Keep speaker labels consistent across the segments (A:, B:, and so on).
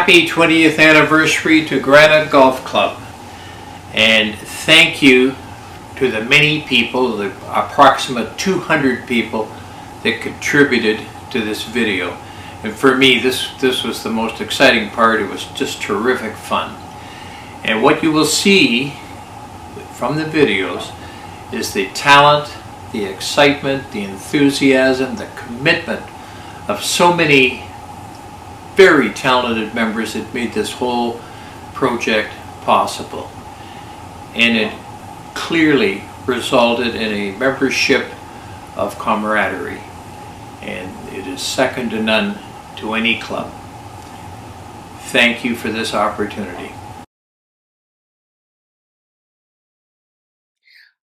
A: happy 20th anniversary to Granite Golf Club, and thank you to the many people, the approximate 200 people that contributed to this video. And for me, this was the most exciting part. It was just terrific fun. And what you will see from the videos is the talent, the excitement, the enthusiasm, the commitment of so many very talented members that made this whole project possible. And it clearly resulted in a membership of camaraderie, and it is second to none to any club. Thank you for this opportunity.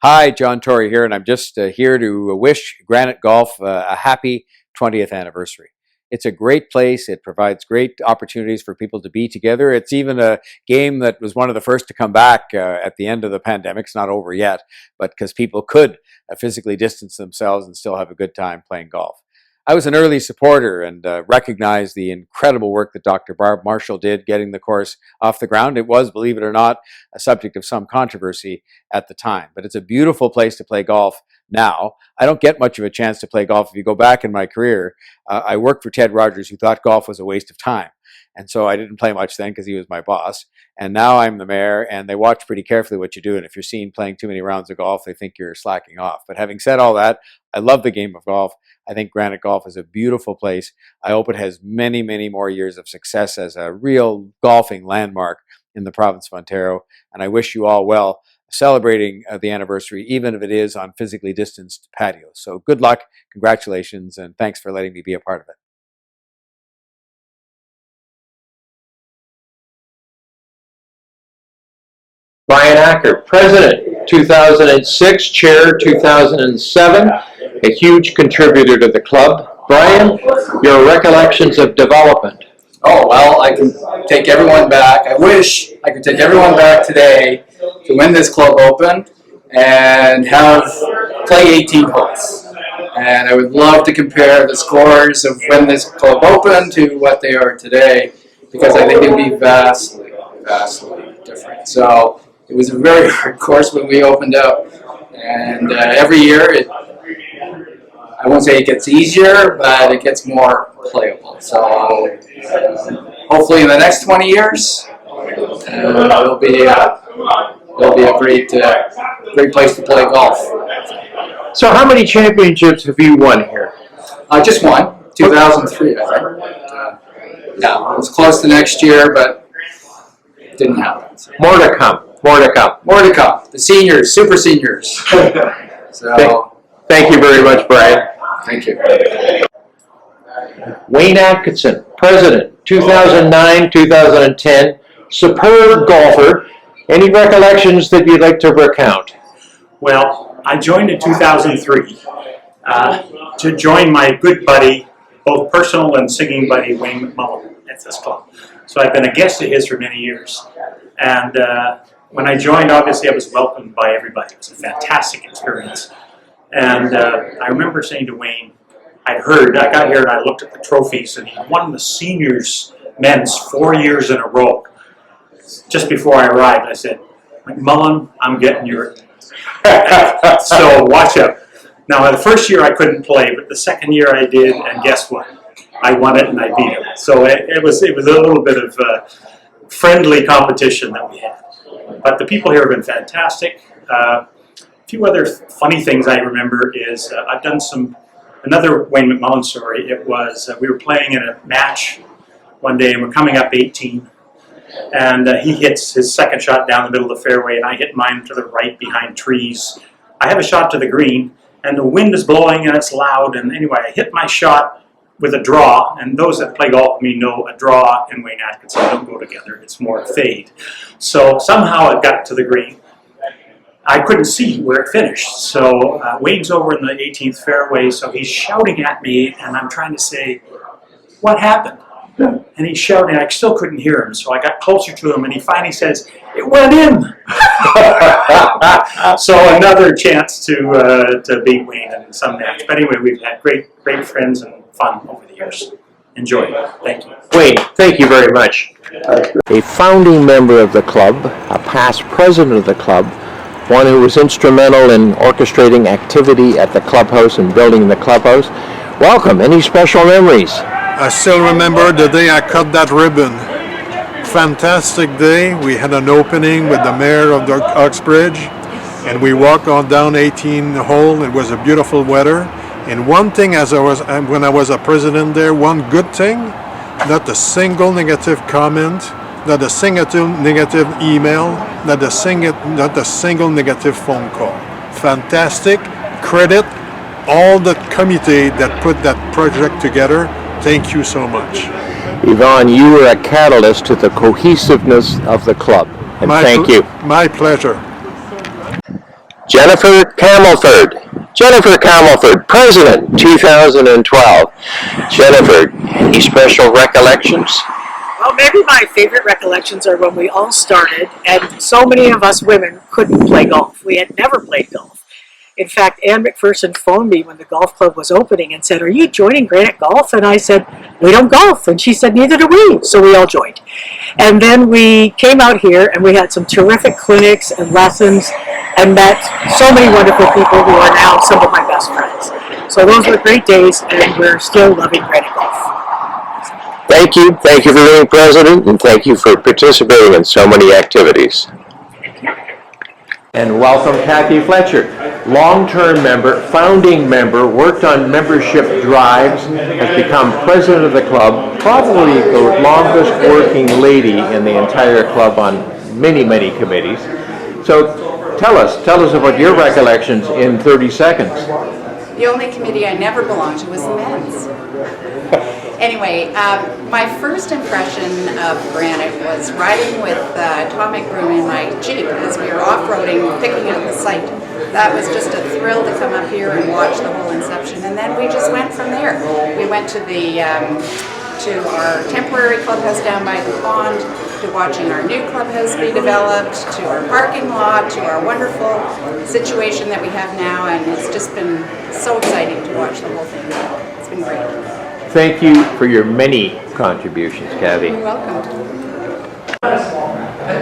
B: Hi, John Torrey here, and I'm just here to wish Granite Golf a happy 20th anniversary. It's a great place. It provides great opportunities for people to be together. It's even a game that was one of the first to come back at the end of the pandemic. It's not over yet, but because people could physically distance themselves and still have a good time playing golf. I was an early supporter and recognized the incredible work that Dr. Barb Marshall did getting the course off the ground. It was, believe it or not, a subject of some controversy at the time, but it's a beautiful place to play golf now. I don't get much of a chance to play golf. If you go back in my career, I worked for Ted Rogers, who thought golf was a waste of time. And so I didn't play much then because he was my boss. And now I'm the mayor, and they watch pretty carefully what you do. And if you're seen playing too many rounds of golf, they think you're slacking off. But having said all that, I love the game of golf. I think Granite Golf is a beautiful place. I hope it has many, many more years of success as a real golfing landmark in the province of Ontario. And I wish you all well celebrating the anniversary, even if it is on physically distanced patios. So good luck, congratulations, and thanks for letting me be a part of it.
C: Brian Acker, President, 2006, Chair, 2007, a huge contributor to the club. Brian, your recollections of development.
D: Oh, well, I can take everyone back. I wish I could take everyone back today to when this club opened and play 18 holes. And I would love to compare the scores of when this club opened to what they are today, because I think it would be vastly, vastly different. So it was a very hard course when we opened up, and every year I won't say it gets easier, but it gets more playable. So hopefully in the next 20 years, it'll be a great place to play golf.
C: So how many championships have you won here?
D: Just one, 2003, I think. Yeah, it was close to next year, but it didn't happen. So.
C: More to come. More to come.
D: More to come. The seniors, super seniors. So
C: thank you very much, Brian.
D: Thank you.
C: Wayne Atkinson, President, 2009, 2010, superb golfer. Any recollections that you'd like to recount?
E: Well, I joined in 2003 to join my good buddy, both personal and singing buddy, Wayne McMullen at this club. So I've been a guest of his for many years. And when I joined, obviously I was welcomed by everybody. It was a fantastic experience. And I remember saying to Wayne, I got here and I looked at the trophies, and he won the seniors men's 4 years in a row. Just before I arrived, I said, McMullen, I'm getting your so watch out. Now, the first year I couldn't play, but the second year I did, and guess what? I won it and I beat him. So it was a little bit of friendly competition that we had. But the people here have been fantastic. A few other funny things I remember is I've done another Wayne McMullen story. It was we were playing in a match one day, and we're coming up 18. And he hits his second shot down the middle of the fairway, and I hit mine to the right behind trees. I have a shot to the green, and the wind is blowing, and it's loud. And anyway, I hit my shot with a draw, and those that play golf with me know a draw and Wayne Atkinson don't go together. It's more a fade. So somehow it got to the green. I couldn't see where it finished. So Wayne's over in the 18th fairway, so he's shouting at me, and I'm trying to say, what happened? And he's shouting, I still couldn't hear him, so I got closer to him, and he finally says, it went in! So another chance to beat Wayne in some match. But anyway, we've had great friends and fun over the years. enjoy it. Thank you.
C: Wayne, thank you very much. A founding member of the club, a past president of the club, one who was instrumental in orchestrating activity at the clubhouse and building the clubhouse. Welcome. Any special memories?
F: I still remember the day I cut that ribbon. Fantastic day. We had an opening with the mayor of the Uxbridge, and we walked on down 18 hole. It was a beautiful weather. And one thing, when I was a president there, one good thing, not a single negative comment, not a single negative email, not a single negative phone call. Fantastic. Credit all the committee that put that project together. Thank you so much.
C: Yvonne, you were a catalyst to the cohesiveness of the club, and thank you.
F: My pleasure.
C: Jennifer Camelford. Jennifer Camelford, President, 2012. Jennifer, any special recollections?
G: Well, maybe my favorite recollections are when we all started, and so many of us women couldn't play golf. We had never played golf. In fact, Ann McPherson phoned me when the golf club was opening and said, "Are you joining Granite Golf?" And I said, "We don't golf." And she said, "Neither do we." So we all joined. And then we came out here and we had some terrific clinics and lessons and met so many wonderful people who are now some of my best friends. So those were great days, and we're still loving Granite Golf.
C: Thank you. Thank you for being president, and thank you for participating in so many activities. And welcome Kathy Fletcher, long-term member, founding member, worked on membership drives, has become president of the club, probably the longest working lady in the entire club on many, many committees. So tell us about your recollections in 30 seconds.
H: The only committee I never belonged to was the men's. Anyway, my first impression of Granite was riding with Tom McBroom in my Jeep as we were off-roading, picking out the site. That was just a thrill to come up here and watch the whole inception, and then we just went from there. We went to to our temporary clubhouse down by the pond, to watching our new clubhouse be developed, to our parking lot, to our wonderful situation that we have now, and it's just been so exciting to watch the whole thing. It's been great.
C: Thank you for your many contributions, Kathy.
H: You're welcome.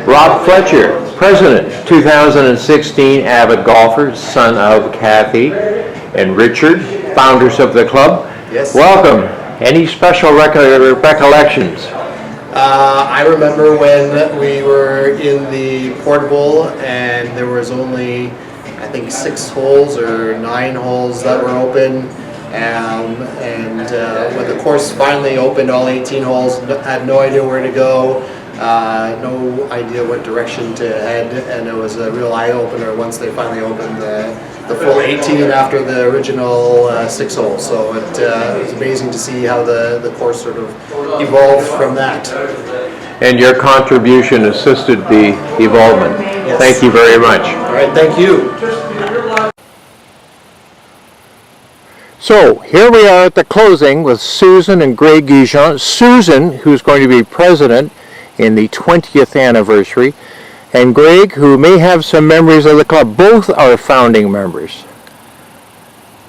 C: Rob Fletcher, President, 2016, avid golfer, son of Kathy and Richard, founders of the club.
I: Yes.
C: Welcome. Any special recollections?
I: I remember when we were in the portable and there was only, I think, 6 holes or 9 holes that were open. And when the course finally opened, all 18 holes, had no idea where to go, no idea what direction to head, and it was a real eye-opener once they finally opened the full 18 after the original 6 holes. So it was amazing to see how the course sort of evolved from that.
C: And your contribution assisted the evolvement.
I: Yes.
C: Thank you very much.
I: All right, thank you.
C: So here we are at the closing with Susan and Greg Guijon. Susan, who's going to be president in the 20th anniversary, and Greg, who may have some memories of the club. Both are founding members.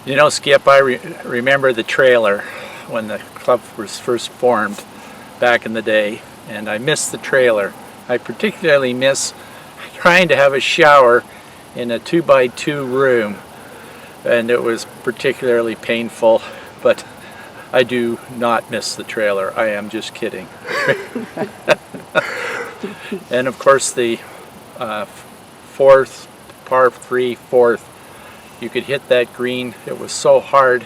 J: You know, Skip, I remember the trailer when the club was first formed back in the day, and I miss the trailer. I particularly miss trying to have a shower in a 2x2 room, and it was particularly painful, but I do not miss the trailer. I am just kidding. And of course the fourth, par 3 fourth, you could hit that green. It was so hard,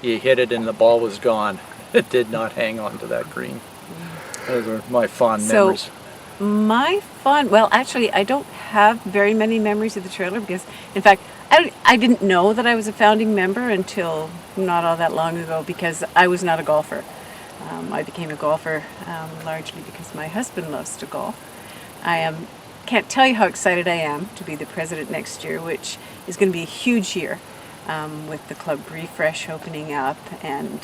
J: you hit it and the ball was gone. It did not hang on to that green. Those are my fond memories.
K: Well, actually, I don't have very many memories of the trailer because, in fact, I didn't know that I was a founding member until not all that long ago because I was not a golfer. I became a golfer largely because my husband loves to golf. Can't tell you how excited I am to be the president next year, which is going to be a huge year with the club refresh opening up and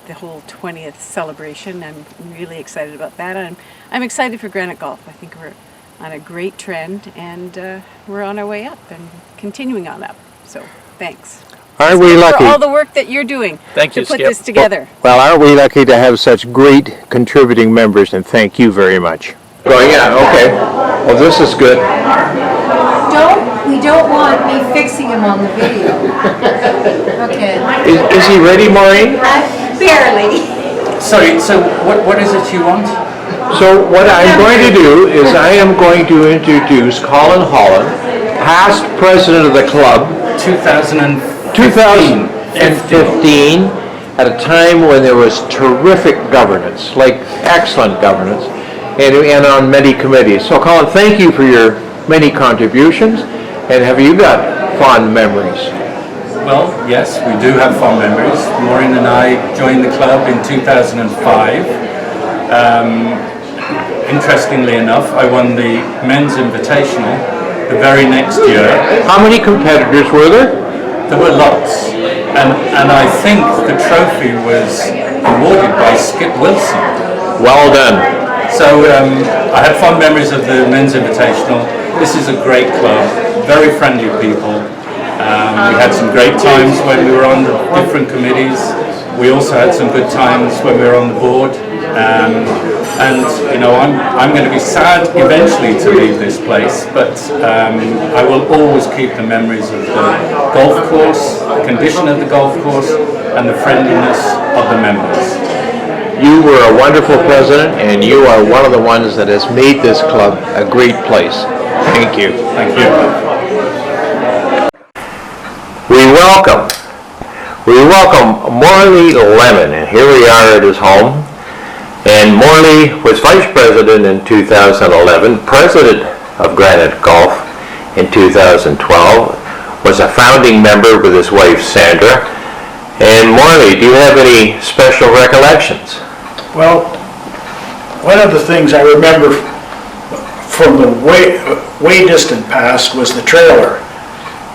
K: the whole 20th celebration. I'm really excited about that. I'm excited for Granite Golf. I think we're on a great trend and we're on our way up and continuing on up. So thanks.
C: Aren't we
K: for
C: lucky?
K: all the work that you're doing
J: Thank
K: to
J: you,
K: put
J: Skip.
K: this together.
C: Well, aren't we lucky to have such great contributing members, and thank you very much. Oh, yeah, okay. Well, this is good.
L: We don't want me fixing him on the video. Okay.
C: Is he ready, Maureen?
L: Barely.
D: Sorry, so what is it you want?
C: So what I'm going to do is I am going to introduce Colin Holland, past president of the club, 2015, at a time when there was terrific governance, like excellent governance, and on many committees. So Colin, thank you for your many contributions, and have you got fond memories?
M: Well, yes, we do have fond memories. Maureen and I joined the club in 2005. Interestingly enough, I won the men's invitational the very next year.
C: How many competitors were there?
M: There were lots, and I think the trophy was awarded by Skip Wilson.
C: Well done.
M: So I had fond memories of the men's invitational. This is a great club, very friendly people. We had some great times when we were on the different committees. We also had some good times when we were on the board. And you know, I'm going to be sad eventually to leave this place, but I will always keep the memories of the golf course, the condition of the golf course, and the friendliness of the members.
C: You were a wonderful president, and you are one of the ones that has made this club a great place. Thank you.
M: Thank you.
C: We welcome Morley Lemon, and here we are at his home. And Morley was vice president in 2011, president of Granite Golf in 2012, was a founding member with his wife Sandra. And Morley, do you have any special recollections?
N: Well, one of the things I remember from the way distant past was the trailer,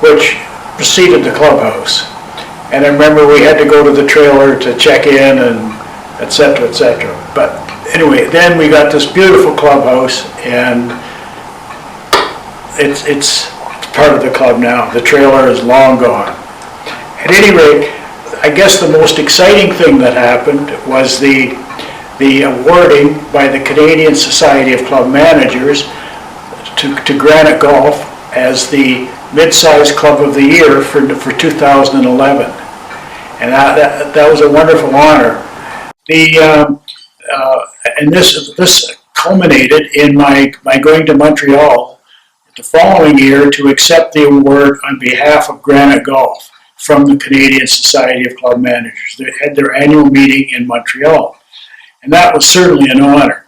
N: which preceded the clubhouse. And I remember we had to go to the trailer to check in and et cetera, et cetera. But anyway, then we got this beautiful clubhouse, and it's part of the club now. The trailer is long gone. At any rate, I guess the most exciting thing that happened was the awarding by the Canadian Society of Club Managers to Granite Golf as the mid-size club of the year for 2011. And that was a wonderful honor. And this culminated in my going to Montreal the following year to accept the award on behalf of Granite Golf from the Canadian Society of Club Managers. They had their annual meeting in Montreal, and that was certainly an honor.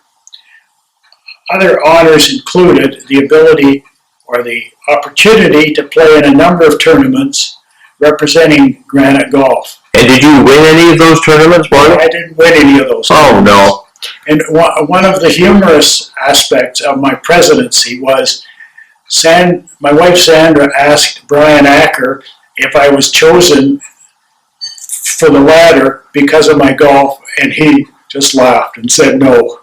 N: Other honors included the ability or the opportunity to play in a number of tournaments representing Granite Golf.
C: And did you win any of those tournaments, Morley?
N: I didn't win any of those tournaments.
C: Oh, no.
N: And one of the humorous aspects of my presidency was my wife Sandra asked Brian Acker if I was chosen for the ladder because of my golf, and he just laughed and said no.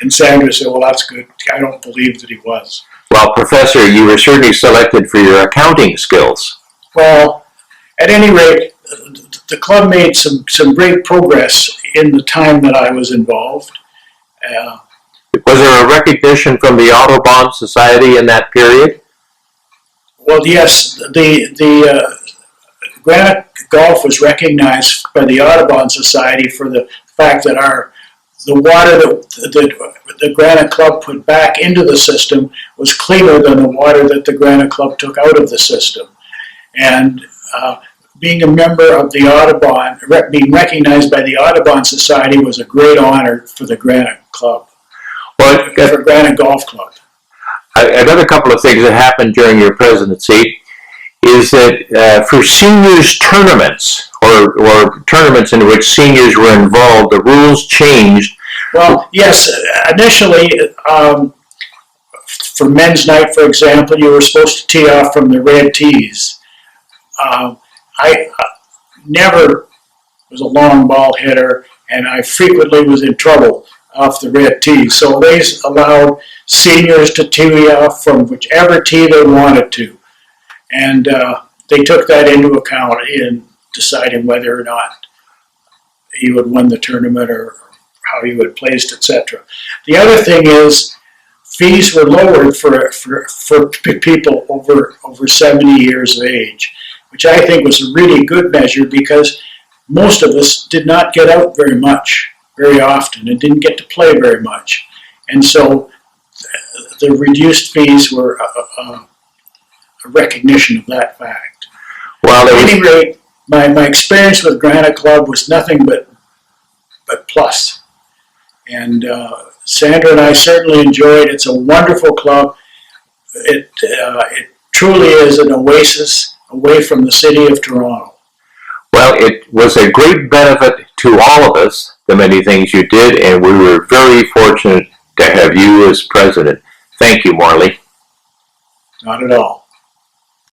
N: And Sandra said, well, that's good. I don't believe that he was.
C: Well, Professor, you were certainly selected for your accounting skills.
N: Well, at any rate, the club made some great progress in the time that I was involved.
C: Was there a recognition from the Audubon Society in that period?
N: Well, yes, the Granite Golf was recognized by the Audubon Society for the fact that the water that the Granite Club put back into the system was cleaner than the water that the Granite Club took out of the system. And being a member of the Audubon, being recognized by the Audubon Society was a great honor for the Granite Club, for Granite Golf Club.
C: Another couple of things that happened during your presidency is that for seniors tournaments, or tournaments in which seniors were involved, the rules changed.
N: Well, yes, initially, for men's night, for example, you were supposed to tee off from the red tees. I never was a long ball hitter, and I frequently was in trouble off the red tee. So they allowed seniors to tee off from whichever tee they wanted to. And they took that into account in deciding whether or not he would win the tournament or how he would placed, etc. The other thing is fees were lowered for people over 70 years of age, which I think was a really good measure because most of us did not get out very often, and didn't get to play very much. And so the reduced fees were a recognition of that fact.
C: Well,
N: At any rate, my experience with Granite Club was nothing but plus. And Sandra and I certainly enjoyed it. It's a wonderful club. It truly is an oasis away from the city of Toronto.
C: Well, it was a great benefit to all of us, the many things you did, and we were very fortunate to have you as president. Thank you, Marley.
N: Not at all.